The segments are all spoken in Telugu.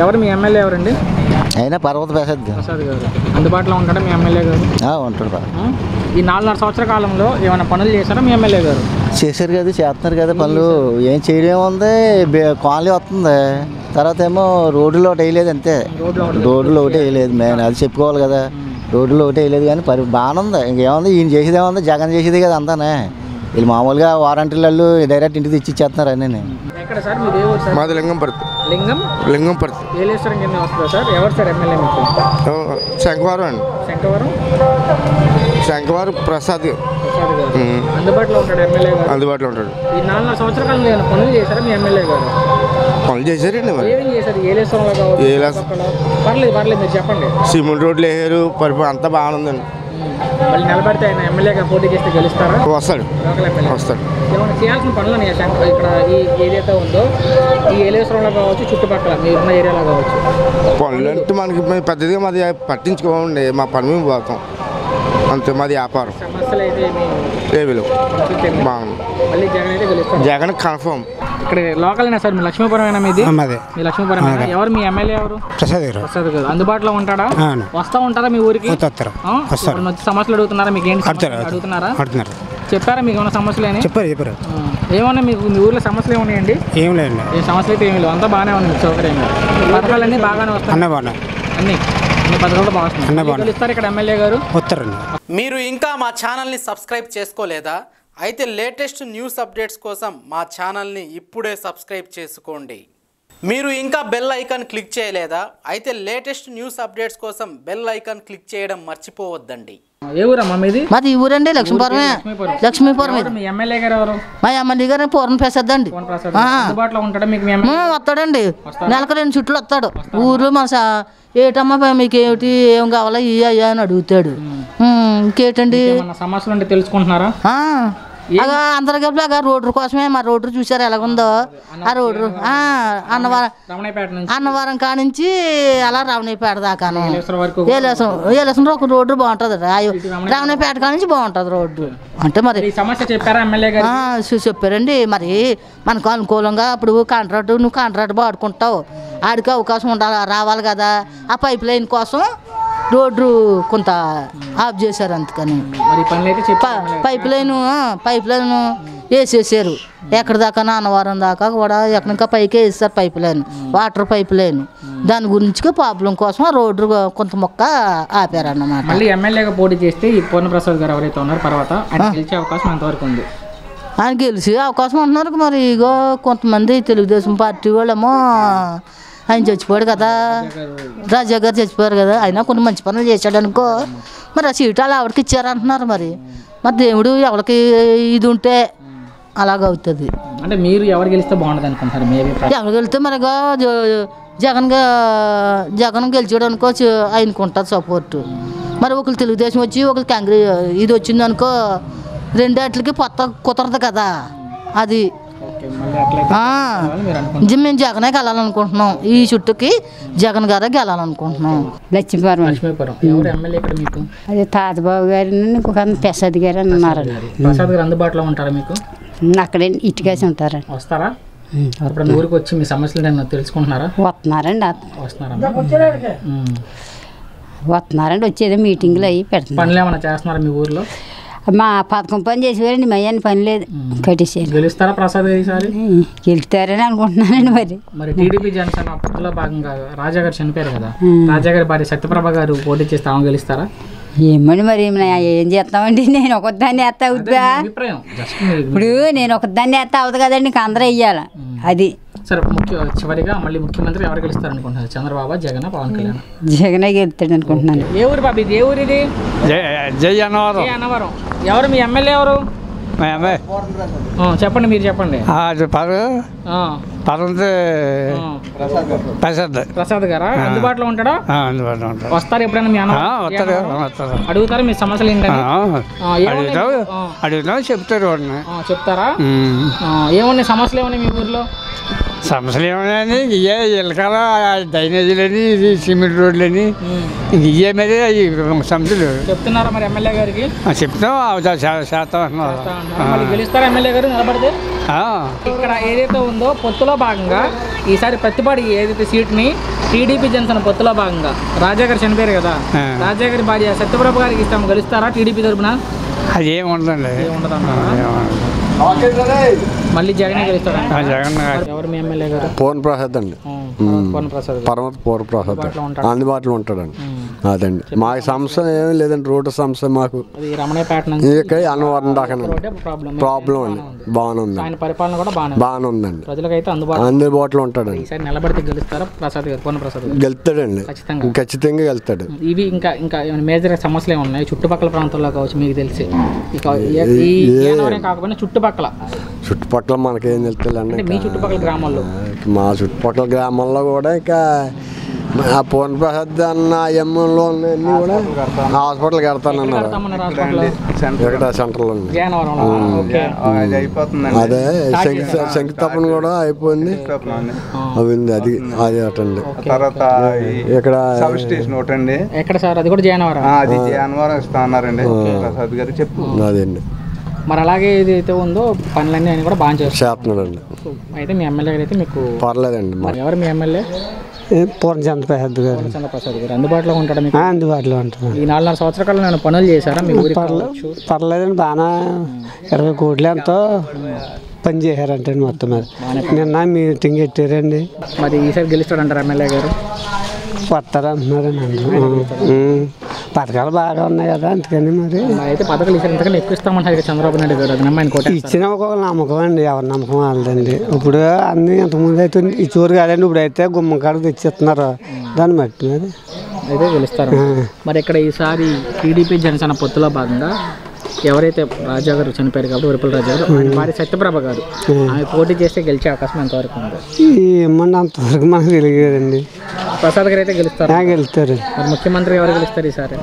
ఎవరు మీ ఎమ్మెల్యే ఎవరండి? అయినా పర్వత ప్రసాద్ గారు అందుబాటులో ఉంటాడా మీ ఎమ్మెల్యే గారు? ఉంటాడు. ఈ 4.5 సంవత్సరాల కాలంలో ఏమైనా పనులు చేశారా మీ ఎమ్మెల్యే గారు? చేశారు కదా, చేస్తున్నారు కదా పనులు. ఏం చేయడం ఏముంది, కాలనీ వస్తుంది, తర్వాత ఏమో రోడ్డులో ఒకటి వేయలేదు అంతే. రోడ్డులో ఒకటి వేయలేదు, మేము అది చెప్పుకోవాలి కదా. రోడ్డులో ఒకటి వేయలేదు కానీ బాగానే ఉంది. ఇంకేముంది, ఈయన చేసేది ఏముంది, జగన్ చేసేది కదా అంతానే. వీళ్ళు మామూలుగా వారంటీలు డైరెక్ట్ ఇంటికి తెచ్చి ఇచ్చేస్తున్నారు అన్నీ. మాది లింగంపర్తి. లింగంపర్తి ఎవరు సార్ ఎమ్మెల్యే మీకు? శంకవరం అండి. శంకవరం ప్రసాద్ అందుబాటులో ఉంటాడు ఎమ్మెల్యే గారు? అందుబాటులో ఉంటాడు. ఈ 4 సంవత్సరాల కాలంలో ఏమైనా పనులు చేశారా మీ ఎమ్మెల్యే గారు? పనులు చేశారండి. మరి ఏమేమి చేశారు? పర్లేదు మీరు చెప్పండి. సిమెంట్ రోడ్లు వేసారు, అంతా బాగుందండి. మళ్ళీ నిలబడితే ఆయన ఎమ్మెల్యేగా పోటీ చేస్తే గెలుస్తారా? వస్తాడు. ఏమైనా చేయాల్సిన పనులు ఇక్కడ ఈ ఏదైతే ఉందో ఈ ఏలేశ్వరంలో కావచ్చు, చుట్టుపక్కల మీరున్న ఏరియాలో కావచ్చు, పనులు అంటే మనకి పెద్దదిగా మాది పట్టించుకోమండి. మా పని మేము పోతాం అంతే. మాది వ్యాపారం. సమస్యలు అయితే ఏమి లేవు, బాగుంది. మళ్ళీ జగన్ అయితే గెలుస్తాం. జగన్ కన్ఫర్మ్. ఇక్కడ లోకల్నా సార్? మీ లక్ష్మీపురం మీది? మీ లక్ష్మీపురం. ఎవరు మీ ఎమ్మెల్యే ఎవరు? ప్రసాద్ గారు. అందుబాటులో ఉంటాడా? వస్తా ఉంటారా మీ ఊరికి? సమస్యలు అడుగుతున్నారా? మీకు ఏంటి అడుగుతున్నారా? చెప్పారా మీకు ఏమైనా సమస్యలు? చెప్పారు. ఏమన్నా మీకు మీ ఊర్లో సమస్యలు ఏమున్నాయండి? ఏం లేదండి. ఏ సమస్యలు అయితే ఏమి లేవు, అంతా బాగానే ఉంది. సౌకర్యంగా పథకాలన్నీ బాగానే వస్తాయి. అన్ని పథకాలు బాగా వస్తాయి. ఇస్తారు ఇక్కడ ఎమ్మెల్యే గారు. మీరు ఇంకా మా ఛానల్ని సబ్స్క్రైబ్ చేసుకోలేదా? అయితే లేటెస్ట్ న్యూస్ అప్డేట్స్ కోసం మా ఛానల్ని ఇప్పుడే సబ్స్క్రైబ్ చేసుకోండి. మీరు ఇంకా బెల్ ఐకాన్ క్లిక్ చేయలేదా? అయితే లేటెస్ట్ న్యూస్ అప్డేట్స్ కోసం బెల్ ఐకాన్ క్లిక్ చేయడం మర్చిపోవద్దండి. ఏ ఊరమ్మా మీది? మాది ఈ ఊరండి, లక్ష్మీపురమే. లక్ష్మీపురం. మీ ఎమ్మెల్యే గారు ఎవరు? మా ఎమ్మెల్యే గారు పూర్ణ ప్రసాద్ అండి. అందుబాటులో ఉంటాడా మీకు? వస్తాడండి, నెలకు 2 చుట్లు వస్తాడు. ఊరు మన ఏటమ్మా మీకు ఏమిటి, ఏం కావాలా ఇయ్యా అని అడుగుతాడు. ఇంకేటండి సమస్యలు అంటే తెలుసుకుంటున్నారా? అందరి గబ్బలాగా రోడ్డు కోసమే. మా రోడ్డు చూసారు ఎలాగుందో. ఆ రోడ్డు అన్నవరం కానించి అలా రావణిపేట దాకాను ఏలేసం ఒక రోడ్డు బాగుంటుంది. రావణిపేట కానించి బాగుంటుంది రోడ్డు. అంటే మరి చెప్పారండి. మరి మనకు అనుకూలంగా ఇప్పుడు నువ్వు కాంట్రాక్ట్ వాడుకుంటావు, ఆడికి అవకాశం ఉండాలి, రావాలి కదా. ఆ పైప్ లైన్ కోసం రోడ్డు కొంత ఆఫ్ చేశారు. అందుకని పైప్ లైన్ వేసేసారు. ఎక్కడి దాకా అన్నవరం దాకా కూడా ఇంకా పైకే వేస్తారు pipe line, water pipe line. దాని గురించి ప్రాబ్లం కోసం ఆ రోడ్డు కొంత మొక్క ఆపారన్నమాట. మళ్ళీ ఎమ్మెల్యేగా పోటీ చేస్తే ఈ పూర్ణప్రసాద్ గారు ఎవరైతే ఉన్నారు తర్వాత గెలిచే అవకాశం ఎంతవరకు ఉంది? ఆయన గెలిచే అవకాశం అంటున్నారు. మరి ఇగో కొంతమంది తెలుగుదేశం పార్టీ వాళ్ళేమో ఆయన చచ్చిపోయాడు కదా, రాజా గారు చచ్చిపోయారు కదా, అయినా కొన్ని మంచి పనులు చేశాడు అనుకో. మరి ఆ సీటు అలా ఎవరికి ఇచ్చారంటున్నారు. మరి దేవుడు ఎవరికి ఇది ఉంటే అలాగవుతుంది. అంటే మీరు ఎవరు గెలిస్తే బాగుంటుంది అనుకుంటారు? ఎవరు గెలిస్తే మరిగా జగన్ గెలిచాడు అనుకో, ఆయనకు ఉంటుంది సపోర్టు. మరి ఒకరు తెలుగుదేశం వచ్చి ఒకరు కాంగ్రెస్ ఇది వచ్చింది అనుకో, రెండేట్లకి కుదరదు కదా. అది మేము జగనే గెలాలనుకుంటున్నాం. ఈ చుట్టుకి జగన్ గారే గెలాలనుకుంటున్నాం. లక్ష్మీపురం. అదే తాతబాబు గారు ప్రసాద్ గారు అని ఉన్నారు. ప్రసాద్ గారు అందుబాటులో ఉంటారా మీకు? అక్కడే ఇటుకేసి ఉంటారు. వస్తారా? అప్పుడు ఊరికి వచ్చి మీ సమస్యలు తెలుసుకుంటున్నారా? వస్తున్నారండి. వచ్చేదో మీటింగ్లు అయ్యి పెడతారు. పనులు ఏమైనా చేస్తున్నారా మీ ఊర్లో? మా పథకం పని చేసేవారండి, మయ్యాన్ని పని లేదు. కట్టేసారు. గెలుస్తారా ప్రసాద్ గారు? గెలుస్తారని అనుకుంటున్నానండి. మరి టీడీపీ జనసేన అప్పట్లో భాగంగా రాజా గారు చనిపోయారు కదా, రాజా గారి భార్య సత్యప్రభ గారు పోటీ చేస్తే ఆమె గెలుస్తారా? ఏమని మరి ఏం చేస్తామండి. నేను ఒకదాన్ని వేస్తా అవుతుందా? ఇప్పుడు నేను ఒకదాన్ని వేస్తా అవుతుంది కదండి, ఇంక అందరూ వెయ్యాల. అది సరే. చివరిగా మళ్ళీ ముఖ్యమంత్రి ఎవరు గెలుస్తారు అనుకుంటున్నారు? చంద్రబాబు, జగన్, పవన్ కళ్యాణ్? జగనే గెలుస్తాడు అనుకుంటున్నాను. ఏ ఊరు బాబు ఇది? ఏ ఊరు ఇది? అన్నవరం. ఎవరు మీ ఎమ్మెల్యే ఎవరు? చెప్పండి, మీరు చెప్పండి. ప్రసాద్ గారా? అందుబాటులో ఉంటాడా? వస్తారు ఎప్పుడైనా? మీ అడుగుతారా మీ సమస్యలు ఏంటంటే? అడుగుతాం, చెప్తారా? ఏమున్నాయి సమస్యలు? ఏమున్నాయి మీ ఊర్లో? సమస్యలు ఏమన్నాయని ఇవే ఇళ్ళకాల డ్రైనేజీలని ఇది సిమెంట్ రోడ్లని ఇవే మీద ఈ సమస్యలు చెప్తున్నారా మరి ఎమ్మెల్యే గారికి? చెప్తాం చేస్తాం అంటున్నారు. మళ్ళీ గెలుస్తారా ఎమ్మెల్యే గారు నిలబడితే? ఇక్కడ ఏదైతే ఉందో పొత్తులో భాగంగా ఈసారి ప్రతిపాడి ఏదైతే సీట్ని టీడీపీ జనసేన పొత్తులో భాగంగా రాజా గారు చనిపోయారు కదా, రాజా గారి భార్య సత్యప్రభ గారికి ఇస్తాం, గెలుస్తారా టీడీపీ తరఫున? అది ఏమి ఉండదండి. మళ్ళీ జగన్ గెలుస్తారా? జగన్ ఎవరు మీ ఎమ్మెల్యే గారు? పూర్ణ ప్రసాద్ అండి. పరమత పూర్ణ ప్రసాద్ అందుబాటులో ఉంటాడండి. అదండి మాకు సమస్య ఏమీ లేదండి. రోడ్డు సమస్య మాకు ఇక్కడ అన్నవరం దాకా ప్రాబ్లం అండి. బాగానే ఉంది, బాగానే ఉందండి. అందుబాటులో ఉంటాడండి. గెలుస్తాడండి, ఖచ్చితంగా గెలుస్తాడు. ఇవి ఇంకా ఇంకా మేజర్ సమస్యలు ఏమున్నాయి చుట్టుపక్కల ప్రాంతాల్లో కావచ్చు మీకు తెలిసి? కాకపోయినా చుట్టుపక్కల మనకేం తెలుస్తుందండి. మీ చుట్టుపక్కల గ్రామాల్లో, మా చుట్టుపక్కల గ్రామాల్లో కూడా ఇంకా ఆ పూర్ణ ప్రసాద్ అన్న ఎమ్మెల్యేలో అన్నీ కూడా హాస్పిటల్ కడతానన్నారు. ఇక్కడ సెంటర్లో అదే శంకుస్థాపన కూడా అయిపోయింది. అవింది అది అది అటండి. ఇక్కడ స్టేషన్ ఒకటండి. ఎక్కడ సార్? అది కూడా జయనవరం ఇస్తా అన్నారండి ప్రసాద్ గారు. చెప్పు అదండి. మరి అలాగే ఏదైతే ఉందో పనులన్నీ ఆయన కూడా బాగా చేస్తున్నాడండి. అయితే మీ ఎమ్మెల్యే గారు అయితే మీకు పర్లేదండి. ఎవరు మీ ఎమ్మెల్యే? పూర్ణచంద్రప్రసాద్ గారు. చంద్రప్రసాద్ గారు అందుబాటులో ఉంటాడు మీకు? అందుబాటులో ఉంటాడు. ఈ 4 సంవత్సరాల కాలంలో నేను పనులు చేశారా మీ ఊరికి? పర్లేదండి, బాగా 20 కోట్లు ఎంతో పని చేశారంటే మొత్తం. మరి నిన్న మీటింగ్ పెట్టారండి. మరి ఈసారి గెలుస్తాడంటారు ఎమ్మెల్యే గారు? వస్తారు అంటున్నారండి. పథకాలు బాగా ఉన్నాయి కదా, అందుకని మరి అయితే పథకాలు ఈసారి ఇంతకన్నా ఎక్కువ ఇస్తామంటారు చంద్రబాబు నాయుడు గారు. అది నమ్మని కోట ఇచ్చిన ఒక నమ్మకం అండి. ఎవరి నమ్మకం వాళ్ళదండి. ఇప్పుడు అన్ని ఇంతకుముందు అయితే ఇచ్చేవారు కాదండి, ఇప్పుడు అయితే గుమ్మకాడు తెచ్చిస్తున్నారు. దాన్ని బట్టి మరి అయితే గెలుస్తారు. మరి ఇక్కడ ఈసారి టీడీపీ జనసేన పొత్తులో భాగంగా ఎవరైతే రాజా గారు చనిపోయారు కాబట్టి వరిపల్లి రాజా గారు, వారి సత్యప్రభ గారు ఆమె పోటీ చేస్తే గెలిచే అవకాశం ఎంతవరకు ఉంది? ఏమన్నా అంతవరకు మనకు తెలియదండి. ప్రసాద్ గారు అయితే గెలుస్తారు. గెలుస్తారు. మరి ముఖ్యమంత్రి ఎవరు గెలుస్తారు ఈసారి?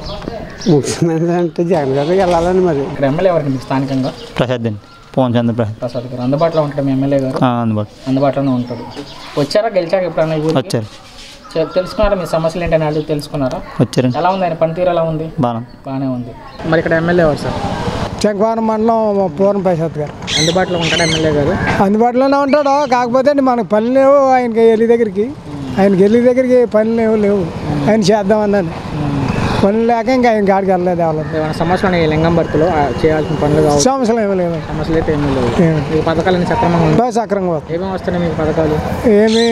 ముఖ్యమంత్రి అంటే జగన్ గారు వెళ్ళాలని. మరి ఇక్కడ ఎమ్మెల్యే ఎవరికి మీకు స్థానికంగా? ప్రసాద్ అండి, పూర్ణచంద్రప్రసాద్. ప్రసాద్ గారు అందుబాటులో ఉంటాడు మీ ఎమ్మెల్యే గారు? అందుబాటులోనే ఉంటాడు. వచ్చారా గెలిచాక ఎప్పుడన్నా? వచ్చారు. తెలుసుకున్నారా మీ సమస్యలు ఏంటని అడిగి తెలుసుకున్నారా? వచ్చారు. ఎలా ఉంది ఆయన పనితీరు? ఎలా ఉంది? బాగానే ఉంది. మరి ఇక్కడ ఎమ్మెల్యే ఎవరు సార్? శంకవరం మండలం పూర్ణ ప్రసాద్ గారు. అందుబాటులో ఉంటాడు ఎమ్మెల్యే గారు? అందుబాటులోనే ఉంటాడు. కాకపోతే మనకు పనులు లేవు ఆయనకి వెళ్ళి దగ్గరికి. పనులు లేవు. ఆయన చేద్దామన్నాను, పనులు లేక ఇంకా ఆయన గాడికి వెళ్ళలేదు. ఏమైనా సమస్యలు లింగంబర్తిలో చేయాల్సిన పనులు కావాలి? సమస్యలు ఏమీ లేవు. సమస్యలు అయితే ఏమీ లేవు. ఈ పథకాలన్నీ సక్రమంగా సక్రమంగా ఏమేమి వస్తున్నాయి మీకు పథకాలు? ఏమి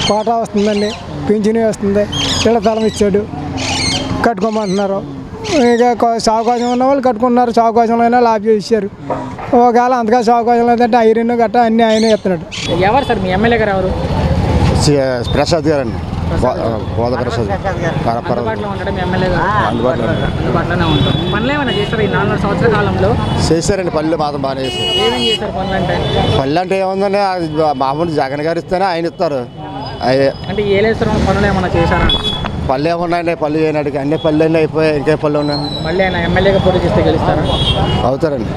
కోటా వస్తుందండి, పింఛనీ వస్తుంది, ఇళ్ళ తలం ఇచ్చాడు, కట్టుకోమంటున్నారు. ఇక సావకాశం ఉన్న వాళ్ళు కట్టుకుంటున్నారు, సావకాశంలో అయినా లాభ ఇచ్చారు. ఒకవేళ అంతగా సావకాశం లేదంటే ఐరన్ గట్రా అన్నీ ఆయనే ఇస్తున్నాడు. ఎవరు సార్ మీ ఎమ్మెల్యే గారు? ఎవరు? ప్రసాద్ గారు అండి. ప్రసాద్ అందుబాటులో ఉంటాడు మీ ఎమ్మెల్యే గారు? అందుబాటులోనే ఉంటాడు. పనులు ఏమైనా చేస్తారు ఈ 4 సంవత్సరాల కాలంలో? చేశారండి. పనులు మాత్రం బాగానే చేశారు. ఏమేమి చేశారు పనులు అంటే? పనులు అంటే ఏముందండి, మామూలు జగన్ గారు ఇస్తేనే ఆయన ఇస్తారు. అంటే ఏలేశ్వరం పనులు ఏమైనా చేశారా? పళ్ళు ఏమున్నాయండి, పళ్ళు చేయనాడికి అన్ని పళ్ళు అన్నీ అయిపోయాయి. ఇంకే పళ్ళు ఉన్నాయి. మళ్ళీ ఆయన ఎమ్మెల్యేగా పోటీ చేస్తే గెలుస్తారా? అవుతారండి.